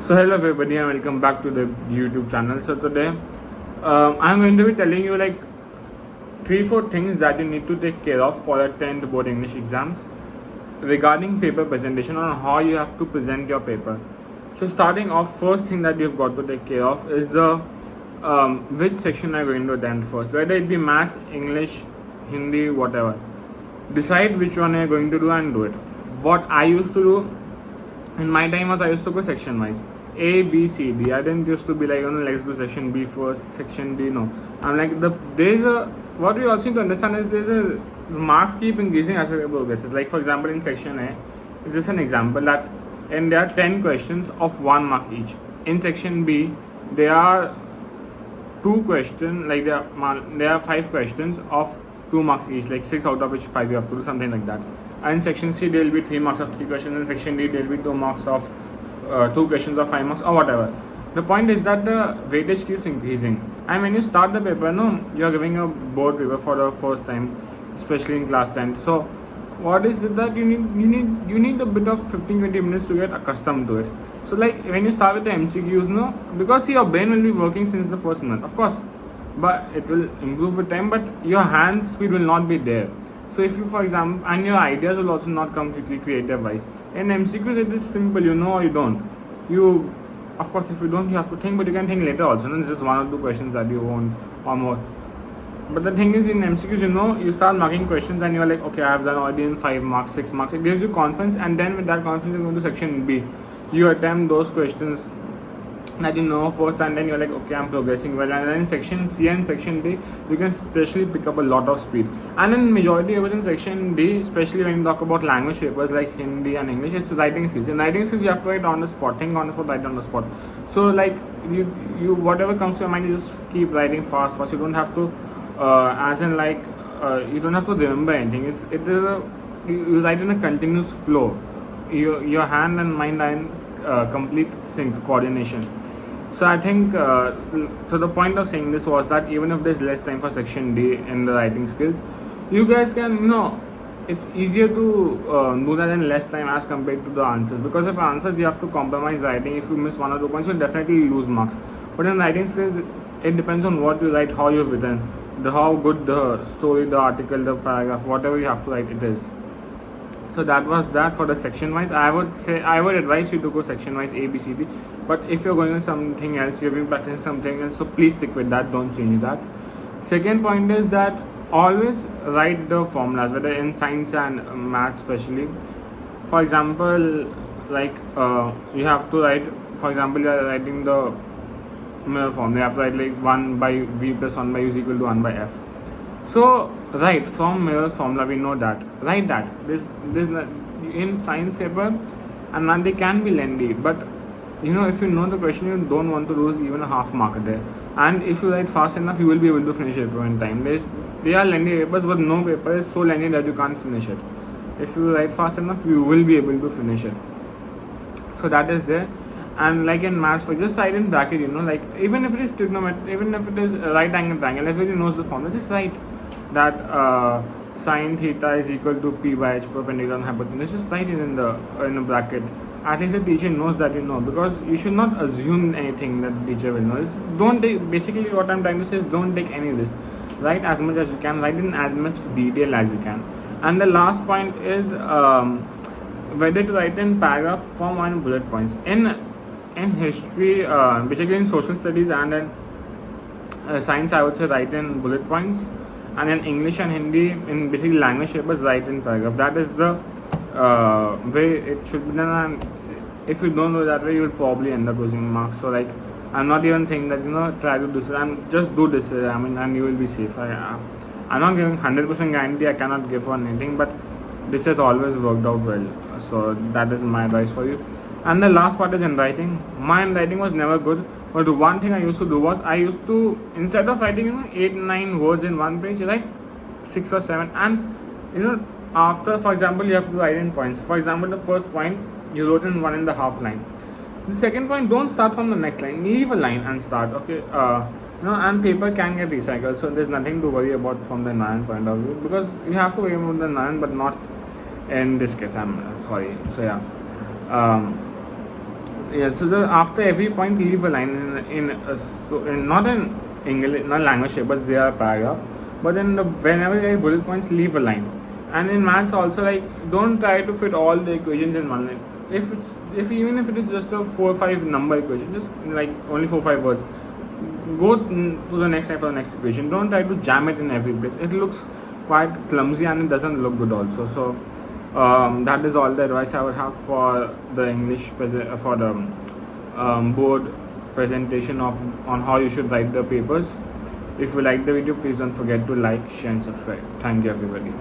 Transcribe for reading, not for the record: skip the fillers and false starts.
So hello everybody and welcome back to the YouTube channel. So today I'm going to be telling you like 3-4 things that you need to take care of for the 10th board English exams regarding paper presentation on how you have to present your paper. So starting off, first thing that you've got to take care of is the which section are you going to attend first, whether it be maths, English, Hindi, whatever. Decide which one you're going to do and do it. What I used to do in my time was I used to go section wise, A, B, C, D. I didn't used to be like, let's do section B first, section D. No, I'm like what we also need to understand is there's a marks keep increasing as we progress. Like for example, in section A, it's just an example that, and there are 10 questions of 1 mark each. In section B, there are 2 questions, like there are 5 questions of 2 marks each, like 6 out of which 5 you have to do, something like that. And in section C, there will be 3 marks of 3 questions. In section D, there will be 2 marks of 2 questions of 5 marks or whatever. The point is that the weightage keeps increasing. And when you start the paper, you are giving a board paper for the first time, especially in class 10. So what is it that you need a bit of 15-20 minutes to get accustomed to it. So like when you start with the MCQs, because your brain will be working since the first month, of course, but it will improve with time, but your hand speed will not be there. So if you, for example, and your ideas will also not come quickly creative wise. In MCQs it is simple, you know or you don't. You, of course, if you don't, you have to think, but you can think later also. There's just 1 or 2 questions that you won't or more. But the thing is, in MCQs, you start marking questions and you're like, okay, I have done already in 5 marks, 6 marks. It gives you confidence, and then with that confidence, you go to section B. You attempt those questions that you know first, and then you're like, okay, I'm progressing well. And then in section C and section D, you can especially pick up a lot of speed. And in majority of it in section D, especially when you talk about language papers like Hindi and English, it's writing skills. In writing skills, you have to write on the spot, think on the spot, write on the spot. So like you whatever comes to your mind, you just keep writing fast. You don't have to, you don't have to remember anything. You write in a continuous flow. Your hand and mind are in complete sync, coordination. So I think, so the point of saying this was that even if there's less time for section D in the writing skills, you guys can, it's easier to do that in less time as compared to the answers. Because if answers you have to compromise writing, if you miss 1 or 2 points, you'll definitely lose marks. But in writing skills, it depends on what you write, how you've written, how good the story, the article, the paragraph, whatever you have to write, it is. So that was that for the section wise. I would advise you to go section wise A, B, C, D. But if you're going on something else, you've been practicing something else, so please stick with that, don't change that. Second point is that always write the formulas, whether in science and math especially. For example, like you have to write, for example, you are writing the Miller form. You have to write like 1 by V plus 1 by U is equal to 1 by F. So right from Miller's formula, we know that. Write that. This in science paper, and they can be lengthy, but if you know the question, you don't want to lose even a half mark there. And if you write fast enough, you will be able to finish it in time. They are lengthy papers, but no paper is so lengthy that you can't finish it. If you write fast enough, you will be able to finish it. So that is there. And like in maths, just write in bracket, like even if it is trigonometry, even if it is right angle triangle, everybody knows the formula, just write that sine theta is equal to p by h perpendicular on hypotenuse. Just write it in a bracket. At least the teacher knows that because you should not assume anything that the teacher will know. Basically what I'm trying to say is don't take any risk. Write as much as you can, write in as much detail as you can. And the last point is whether to write in paragraph form or in bullet points. In history, basically in social studies and in science, I would say write in bullet points. And in English and Hindi, in basically language papers, write in paragraph. That is the way it should be done. And if you don't do that way, you will probably end up losing marks. So like, I'm not even saying that try to do this. Just do this. And you will be safe. I'm not giving 100% guarantee. I cannot give on anything, but this has always worked out well. So that is my advice for you. And the last part is in writing. My handwriting was never good, but one thing I used to do was I used to, instead of writing 8-9 words in one page, write 6 or 7. And after, for example, you have to write in points. For example, the first point you wrote in 1.5 line. The second point, don't start from the next line. Leave a line and start. Okay. And paper can get recycled, so there's nothing to worry about from the environment point of view, because you have to worry about the environment, but not in this case. I'm sorry. So yeah. Yeah, so after every point, leave a line in not in English, not language shapers, they are paragraph, but in whenever you write bullet points, leave a line. And in maths also, like, don't try to fit all the equations in one line. If even if it is just a 4 or 5 number equation, just like only 4 or 5 words, go to the next line for the next equation. Don't try to jam it in every place. It looks quite clumsy and it doesn't look good also. So that is all the advice I would have for the English for the board presentation of on how you should write the papers. If you like the video, please don't forget to like, share and subscribe. Thank you everybody.